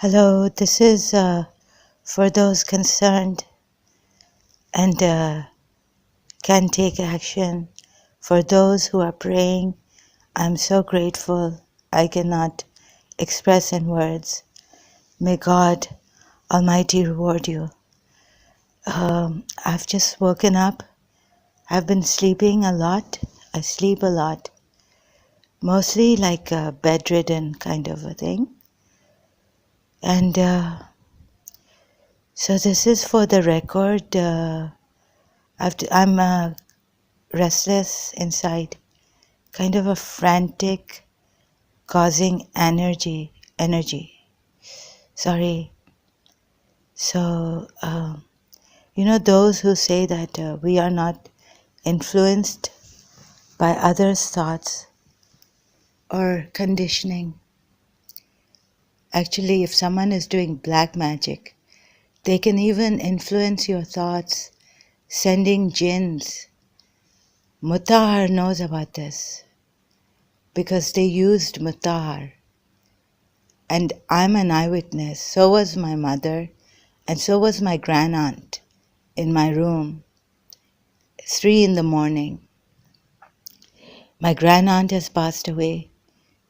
Hello, this is for those concerned and can take action. For those who are praying, I'm so grateful. I cannot express in words. May God Almighty reward you. I've just woken up. I've been sleeping a lot. I sleep a lot, mostly like a bedridden kind of a thing. And so this is for the record. I'm restless inside, kind of a frantic, causing energy. Sorry. So, those who say that we are not influenced by others' thoughts or conditioning. Actually, if someone is doing black magic, they can even influence your thoughts, sending jinns. Mutahar knows about this because they used Mutahar. And I'm an eyewitness. So was my mother, and so was my grandaunt in my room, 3 in the morning. My grandaunt has passed away.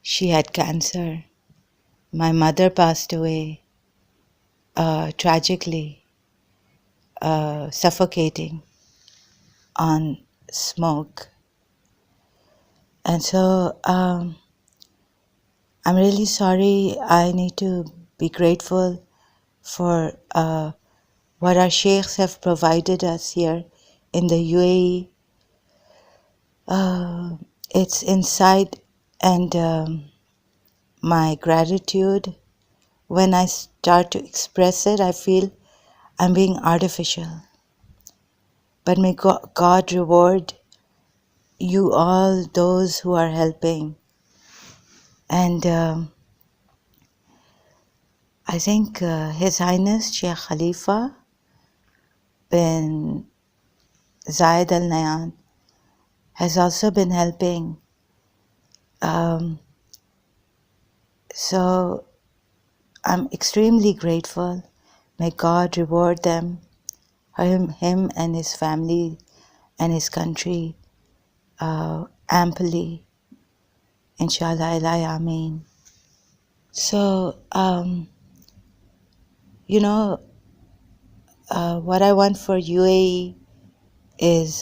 She had cancer. My mother passed away tragically, suffocating on smoke. And so I'm really sorry. I need to be grateful for what our sheikhs have provided us here in the UAE. It's inside, and my gratitude, when I start to express it, I feel I'm being artificial. But may God reward you all, those who are helping. And I think His Highness Sheikh Khalifa bin Zayed Al Nahyan has also been helping. So I'm extremely grateful. May God reward them, him and his family and his country amply. Inshallah, ilahi ameen. So, what I want for UAE is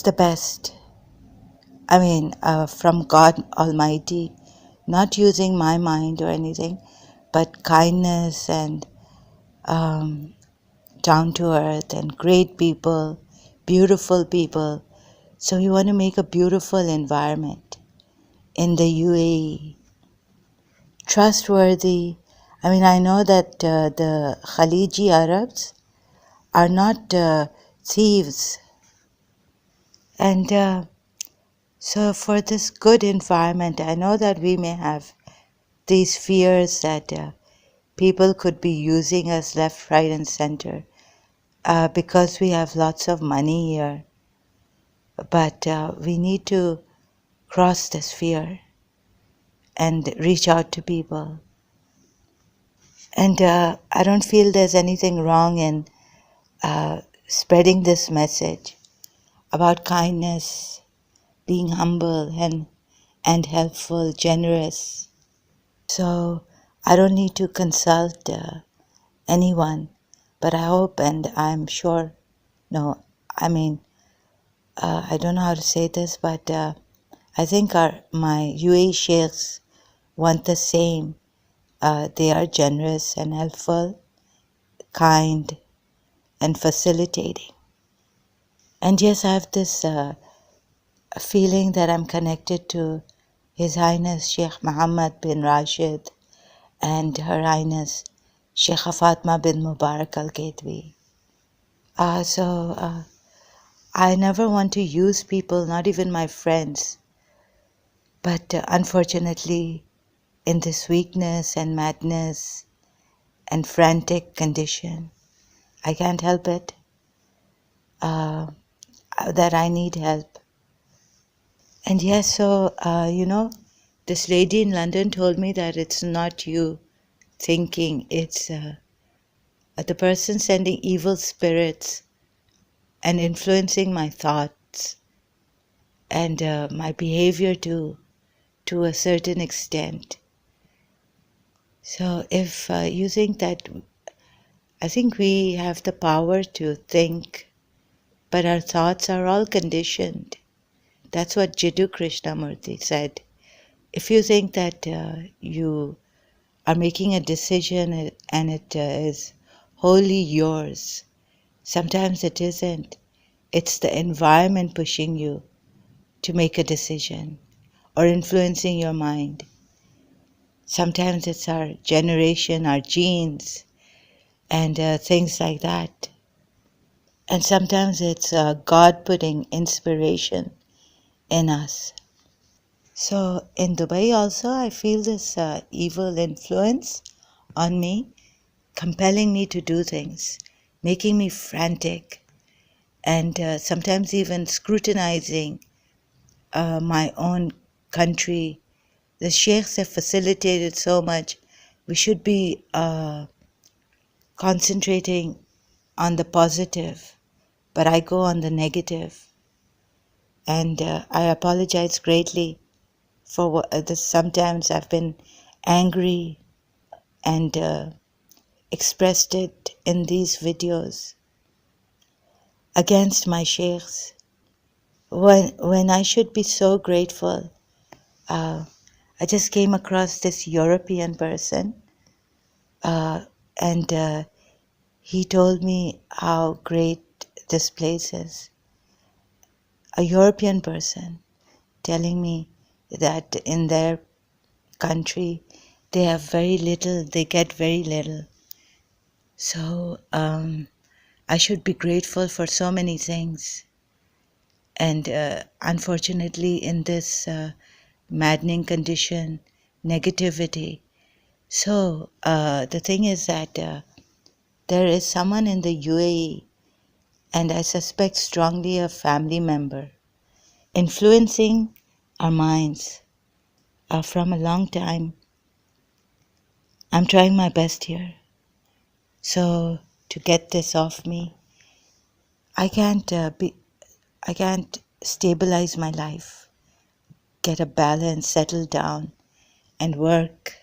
the best. I mean, from God Almighty, not using my mind or anything, but kindness and down to earth and great people, beautiful people. So we want to make a beautiful environment in the UAE. Trustworthy. I mean, I know that the Khaliji Arabs are not thieves. And so for this good environment, I know that we may have these fears that people could be using us left, right, and center because we have lots of money here. But we need to cross this fear and reach out to people. And I don't feel there's anything wrong in spreading this message about kindness, being humble and helpful, generous. So I don't need to consult anyone, but I hope and I'm sure, I don't know how to say this, but I think my UAE sheikhs want the same. They are generous and helpful, kind, and facilitating. And yes, I have this feeling that I'm connected to His Highness Sheikh Mohammed bin Rashid and Her Highness Sheikha Fatma bin Mubarak Al-Gatwi. So I never want to use people, not even my friends. But unfortunately, in this weakness and madness and frantic condition, I can't help it that I need help. And yes, so, this lady in London told me that it's not you thinking, it's the person sending evil spirits and influencing my thoughts and my behavior to a certain extent. So if you think that, I think we have the power to think, but our thoughts are all conditioned. That's what Jiddu Krishnamurti said. If you think that you are making a decision and it is wholly yours, sometimes it isn't. It's the environment pushing you to make a decision or influencing your mind. Sometimes it's our generation, our genes, and things like that. And sometimes it's God putting inspiration in us. So in Dubai also, I feel this evil influence on me, compelling me to do things, making me frantic, and sometimes even scrutinizing my own country. The sheikhs have facilitated so much. We should be concentrating on the positive, but I go on the negative. And I apologize greatly for what sometimes I've been angry and expressed it in these videos against my sheikhs when I should be so grateful. I just came across this European person and he told me how great this place is. A European person telling me that in their country they have very little, they get very little. So I should be grateful for so many things. And unfortunately, in this maddening condition, negativity. So the thing is that there is someone in the UAE, and I suspect strongly a family member, influencing our minds from a long time. I'm trying my best here. So to get this off me, I can't stabilize my life, get a balance, settle down, and work.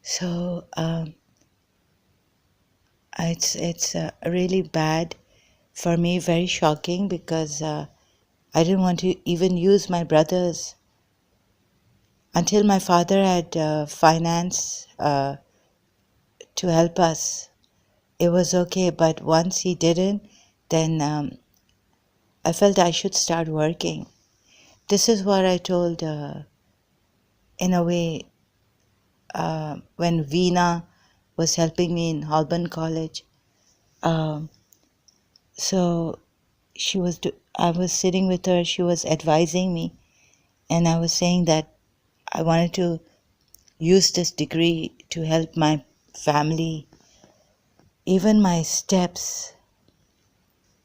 So it's really bad for me, very shocking, because I didn't want to even use my brothers until my father had finance to help us. It was okay, but once he didn't, then I felt I should start working. This is what I told, in a way, when Veena was helping me in Holborn College. So I was sitting with her, she was advising me, and I was saying that I wanted to use this degree to help my family, even my steps.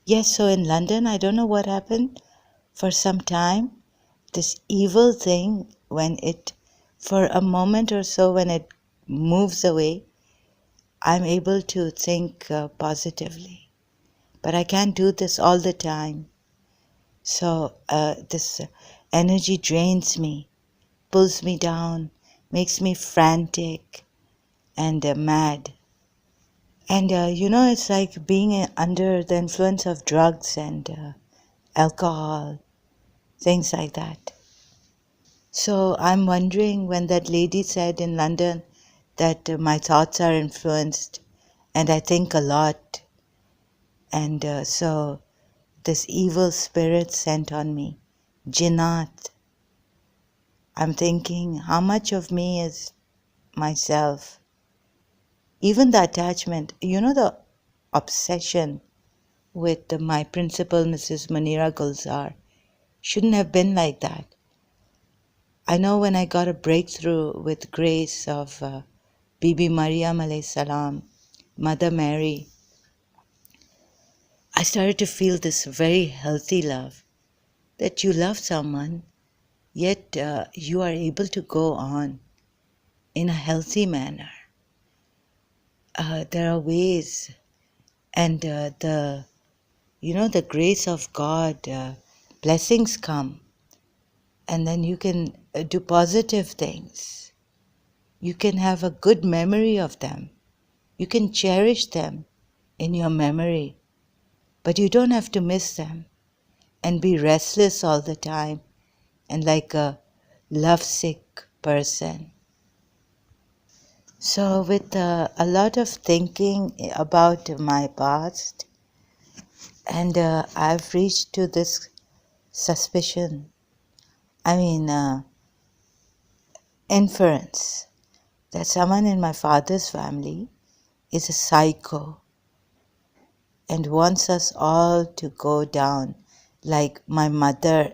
Yes, so in London, I don't know what happened. For some time, this evil thing, for a moment or so, when it moves away, I'm able to think positively. But I can't do this all the time. So this energy drains me, pulls me down, makes me frantic and mad. And it's like being under the influence of drugs and alcohol, things like that. So I'm wondering, when that lady said in London that my thoughts are influenced and I think a lot, and so this evil spirit sent on me, Jinnat. I'm thinking, how much of me is myself? Even the attachment, the obsession with my principal, Mrs. Munira Gulzar, shouldn't have been like that. I know when I got a breakthrough with grace of Bibi Maryam alayhi salam, Mother Mary, I started to feel this very healthy love, that you love someone yet you are able to go on in a healthy manner. There are ways, and the grace of God, blessings come, and then you can do positive things. You can have a good memory of them. You can cherish them in your memory, but you don't have to miss them and be restless all the time and like a lovesick person. So, with a lot of thinking about my past, and I've reached to this suspicion, inference, that someone in my father's family is a psycho and wants us all to go down, like my mother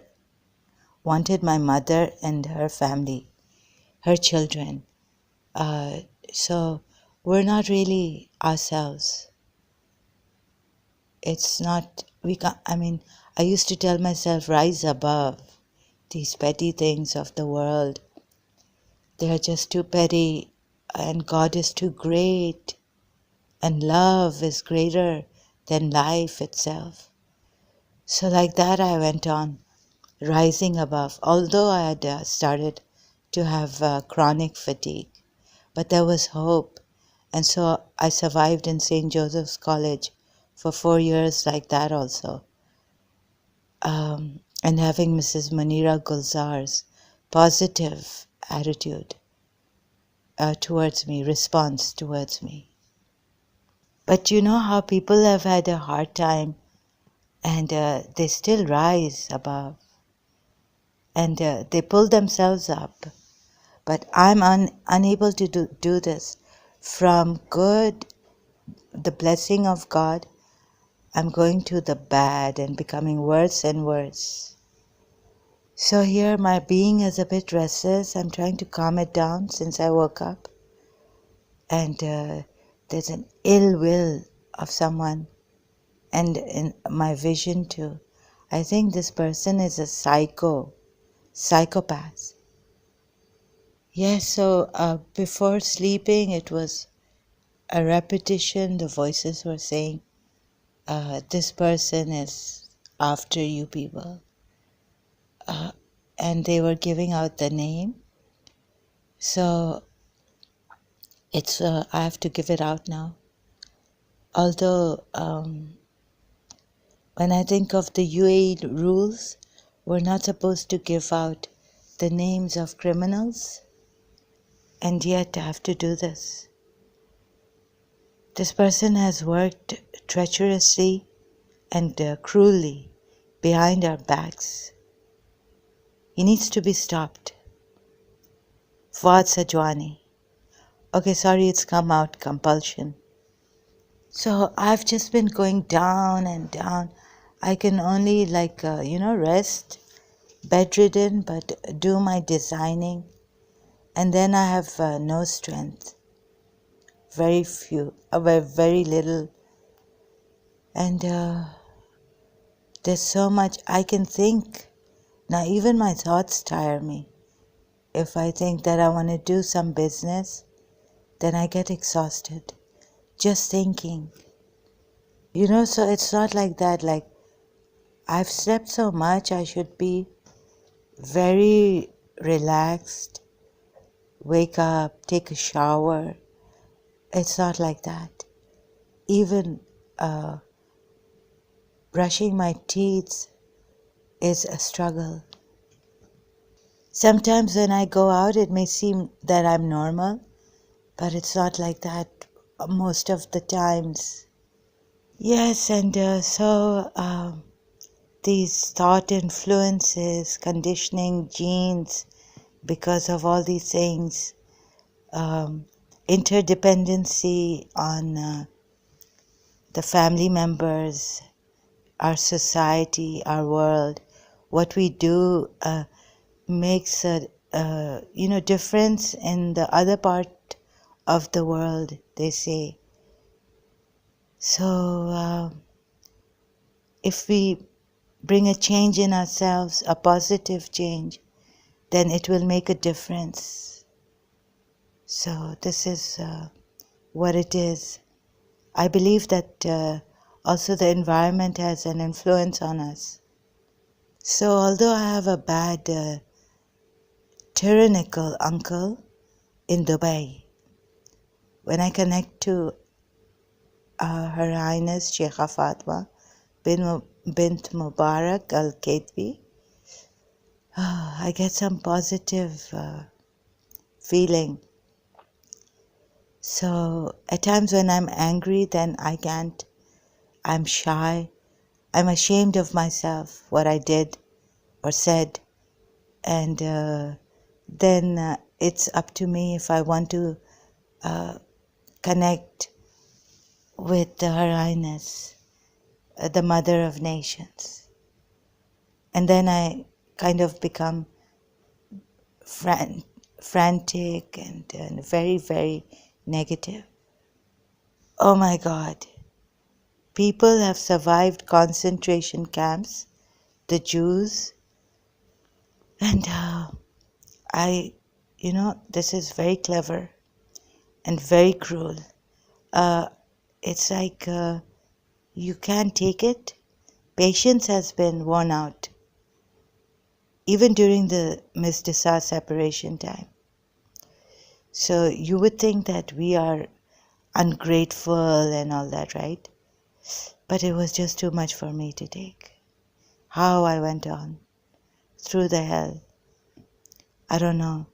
wanted my mother and her family, her children. So we're not really ourselves. It's not, we can't, I used to tell myself, rise above these petty things of the world. They are just too petty, and God is too great, and love is greater than life itself. So like that I went on, rising above, although I had started to have chronic fatigue. But there was hope, and so I survived in St. Joseph's College for 4 years like that also. And having Mrs. Manira Gulzar's positive attitude towards me, response towards me. But you know how people have had a hard time and they still rise above and they pull themselves up. But I'm unable to do this. From good, the blessing of God, I'm going to the bad and becoming worse and worse. So here my being is a bit restless. I'm trying to calm it down since I woke up. And there's an ill will of someone. And in my vision too. I think this person is a psychopath. Yes, so before sleeping it was a repetition. The voices were saying, this person is after you people. And they were giving out the name. So it's I have to give it out now. Although when I think of the UAE rules, we're not supposed to give out the names of criminals, and yet I have to do this. This person has worked treacherously and cruelly behind our backs. He needs to be stopped. Fuad Sajwani. Okay, sorry, it's come out, compulsion. So I've just been going down and down. I can only rest, bedridden, but do my designing. And then I have no strength. Very few, very little. And there's so much I can think. Now even my thoughts tire me. If I think that I want to do some business, then I get exhausted. Just thinking. So it's not like that. Like, I've slept so much, I should be very relaxed, wake up, take a shower. It's not like that. Even brushing my teeth is a struggle. Sometimes when I go out, it may seem that I'm normal, but it's not like that most of the times. Yes, and so these thought influences, conditioning, genes, because of all these things, interdependency on the family members, our society, our world, what we do makes a difference in the other part of the world, they say. So if we bring a change in ourselves, a positive change, then it will make a difference. So this is what it is. I believe that also the environment has an influence on us. So although I have a bad tyrannical uncle in Dubai, when I connect to Her Highness Sheikha Fatma bint Mubarak Al-Katbi, I get some positive feeling. So at times when I'm angry, then I'm shy, I'm ashamed of myself, what I did or said, and then it's up to me if I want to connect with Her Highness, the Mother of Nations. And then I kind of become frantic and very, very negative. Oh my God. People have survived concentration camps, the Jews, and this is very clever and very cruel. It's like you can't take it. Patience has been worn out, even during the Mizdisa separation time. So you would think that we are ungrateful and all that, right? But it was just too much for me to take. How I went on through the hell, I don't know.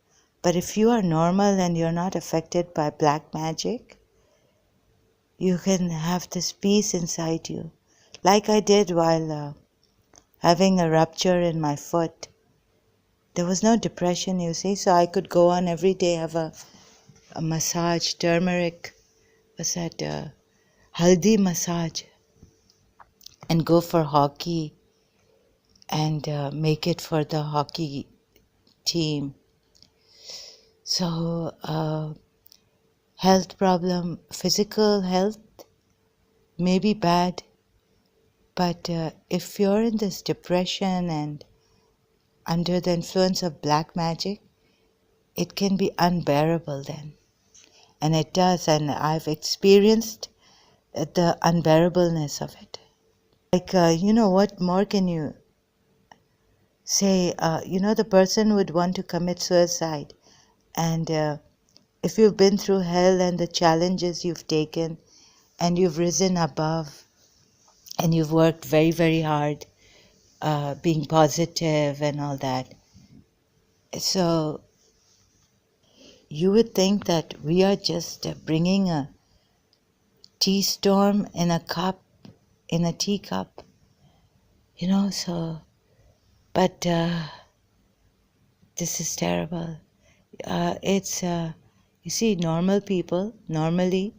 But if you are normal and you're not affected by black magic, you can have this peace inside you. Like I did while having a rupture in my foot. There was no depression, you see, so I could go on every day, have a massage, turmeric, what's that, haldi massage, and go for hockey and make it for the hockey team. So health problem, physical health may be bad, but if you're in this depression and under the influence of black magic, it can be unbearable then. And it does, and I've experienced the unbearableness of it. Like, what more can you say? The person would want to commit suicide. And if you've been through hell and the challenges you've taken, and you've risen above, and you've worked very, very hard, being positive and all that. So you would think that we are just bringing a tea storm in a cup, in a teacup, but this is terrible. You see, normal people, normally,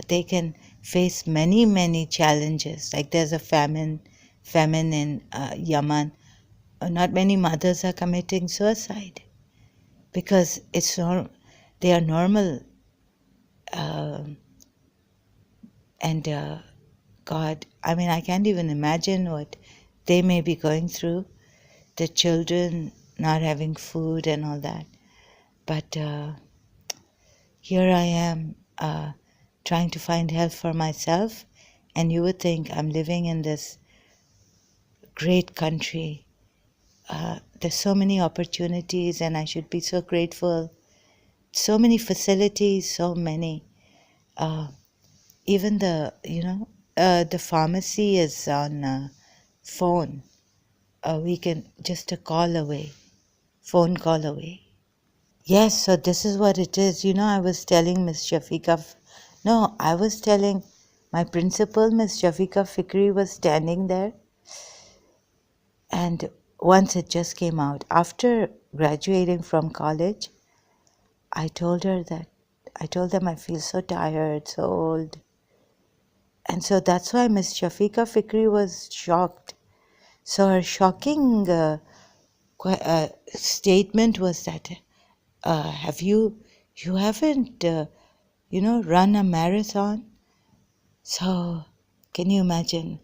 they can face many, many challenges. Like there's a famine in Yemen. Not many mothers are committing suicide because they are normal. And God, I can't even imagine what they may be going through, the children not having food and all that. But here I am trying to find help for myself, and you would think I'm living in this great country. There's so many opportunities, and I should be so grateful. So many facilities, so many. Even the pharmacy is on phone. We can just a call away, phone call away. Yes, so this is what it is. I was telling Miss Shafiqa, no, I was telling my principal, Miss Shafiqa Fikri, was standing there. And once it just came out, after graduating from college, I told them I feel so tired, so old. And so that's why Miss Shafiqa Fikri was shocked. So her shocking statement was that, you haven't, run a marathon? So can you imagine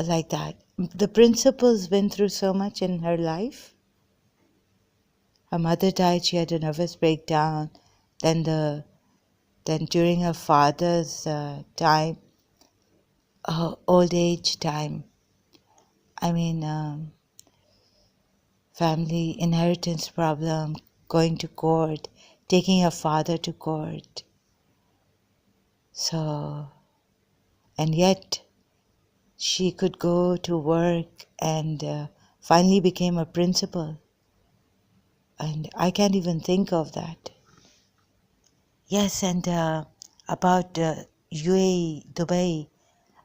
like that? The principal's been through so much in her life. Her mother died, she had a nervous breakdown. Then during her father's time, old age time, I mean, family inheritance problem, going to court, taking her father to court. So, and yet she could go to work and finally became a principal. And I can't even think of that. Yes, and about UAE, Dubai.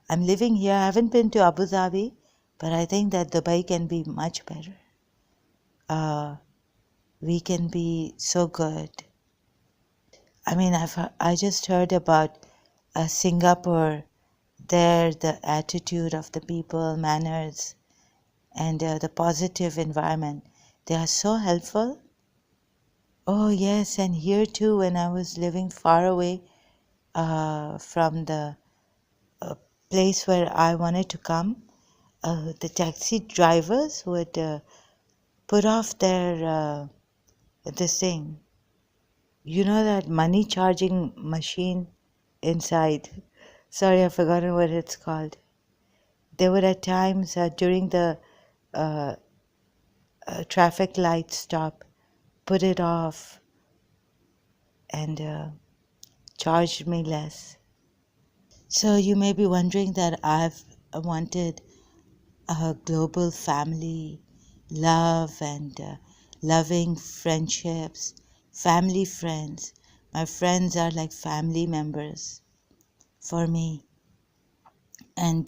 I'm living here. I haven't been to Abu Dhabi, but I think that Dubai can be much better. We can be so good. I mean, I just heard about Singapore. There, the attitude of the people, manners, and the positive environment. They are so helpful. Oh, yes, and here too, when I was living far away from the place where I wanted to come, the taxi drivers would put off their this thing. You know that money charging machine inside? Sorry, I've forgotten what it's called. They would at times during the uh, traffic light stop put it off and charged me less. So you may be wondering that I've wanted a global family, love and loving friendships, family friends. My friends are like family members for me, and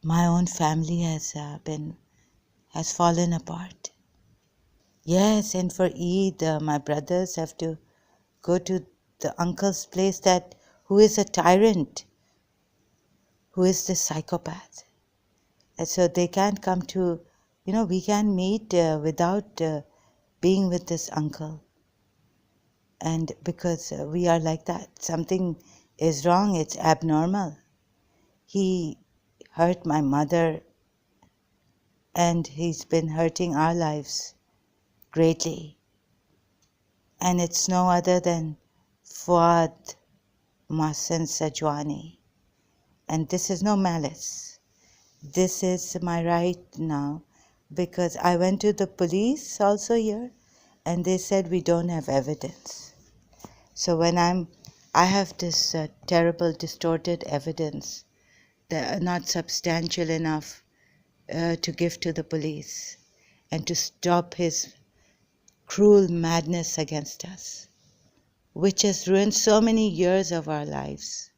my own family has fallen apart. Yes, and for Eid, my brothers have to go to the uncle's place that who is a tyrant, who is the psychopath. And so they can't come to, we can't meet without being with this uncle. And because we are like that, something is wrong, it's abnormal. He hurt my mother and he's been hurting our lives greatly. And it's no other than Fuad Mahsen Sajwani. And this is no malice. This is my right now because I went to the police also here and they said we don't have evidence. So when I have this terrible distorted evidence that are not substantial enough to give to the police and to stop his cruel madness against us, which has ruined so many years of our lives.